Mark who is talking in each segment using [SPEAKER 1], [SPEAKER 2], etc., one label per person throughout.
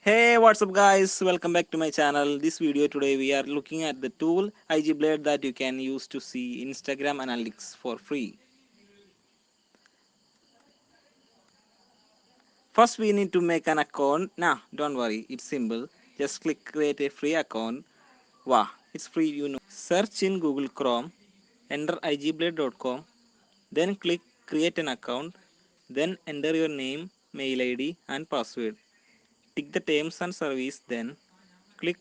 [SPEAKER 1] Hey, what's up guys? Welcome back to my channel. This video today we are looking at the tool IG Blade that you can use to see Instagram analytics for free. First we need to make an account. Nah, don't worry, it's simple. Just click create a free account. Wow, it's free. Search in Google Chrome, enter igblade.com, then click create an account, then enter your name, mail ID and password. Tick the terms and service, then click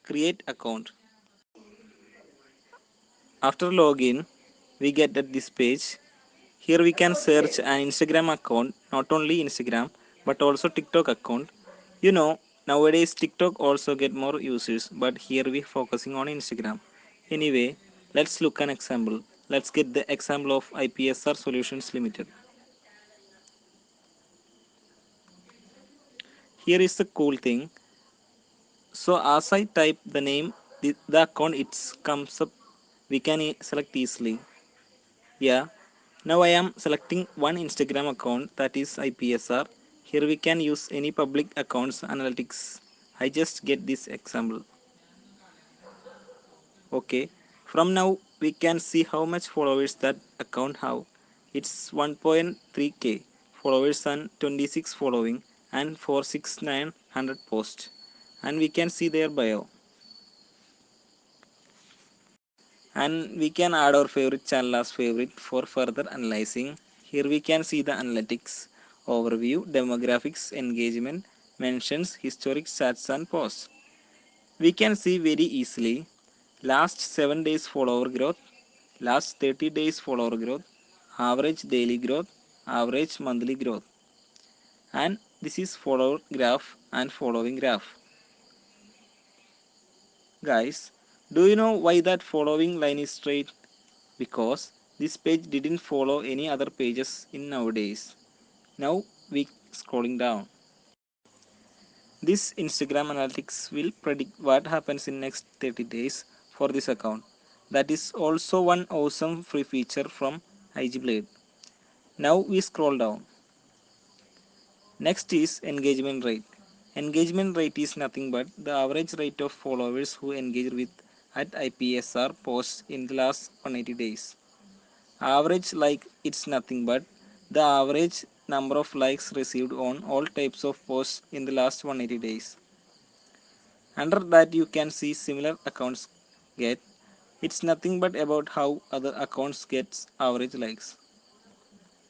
[SPEAKER 1] create account. After login, we get at this page. Here we can search an Instagram account, not only Instagram but also TikTok account. Nowadays TikTok also get more users, but here we focusing on Instagram. Anyway, let's look an example. Let's get the example of IPSR Solutions Limited. Here is the cool thing. So as I type the name, the account it comes up. We can select easily. Yeah, now I am selecting one Instagram account, that is IPSR. Here we can use any public accounts analytics. I just get this example. Okay, from now we can see how much followers that account have. It's 1.3k followers and 26 following and 46900 posts. And we can see their bio. And we can add our favorite channel as favorite for further analyzing. Here we can see the analytics overview, demographics, engagement, mentions, historic stats and posts. We can see very easily last 7 days follower growth, last 30 days follower growth, average daily growth, average monthly growth, and this is follower graph and following graph. Guys, do you know why that following line is straight? Because this page didn't follow any other pages in nowadays. Now we scrolling down. This Instagram analytics will predict what happens in next 30 days for this account. That is also one awesome free feature from IG Blade. Now we scroll down. Next is engagement rate. Engagement rate is nothing but the average rate of followers who engage with at IPSR posts in the last 180 days. Average like it's nothing but the average number of likes received on all types of posts in the last 180 days. Under that you can see similar accounts get. It's nothing but about how other accounts get average likes.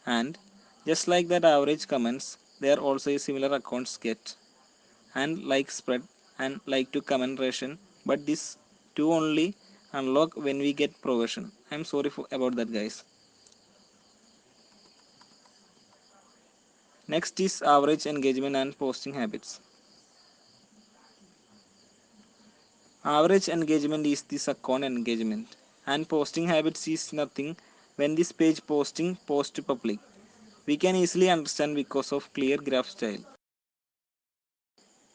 [SPEAKER 1] And just like that average comments, there also a similar accounts get and like spread and like to comment ration. But this two only unlock when we get provision. I'm sorry about that guys. Next is average engagement and posting habits. Average engagement is this account engagement and posting habits is nothing when this page posting post to public. We can easily understand because of clear graph style.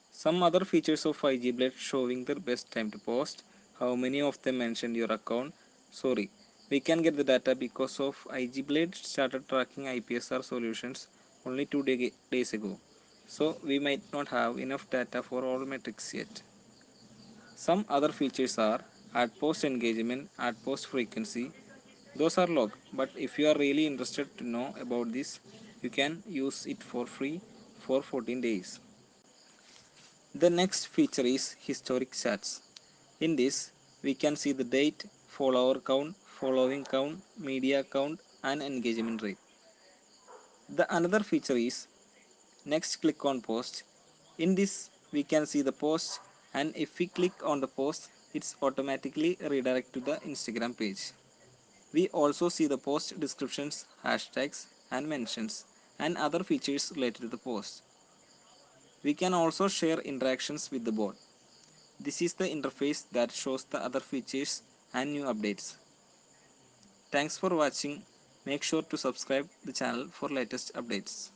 [SPEAKER 1] Some other features of IG Blade showing the best time to post, how many of them mentioned your account. Sorry, we can get the data because of IG Blade started tracking IPSR solutions only 2 days ago. So we might not have enough data for all metrics yet. Some other features are ad post engagement, ad post frequency. Those are log, but if you are really interested to know about this, you can use it for free for 14 days. The next feature is historic stats. In this, we can see the date, follower count, following count, media count, and engagement rate. The another feature is next click on post. In this we can see the post, and if we click on the post it's automatically redirect to the Instagram page. We also see the post descriptions, hashtags and mentions and other features related to the post. We can also share interactions with the bot. This is the interface that shows the other features and new updates. Thanks for watching. Make sure to subscribe the channel for latest updates.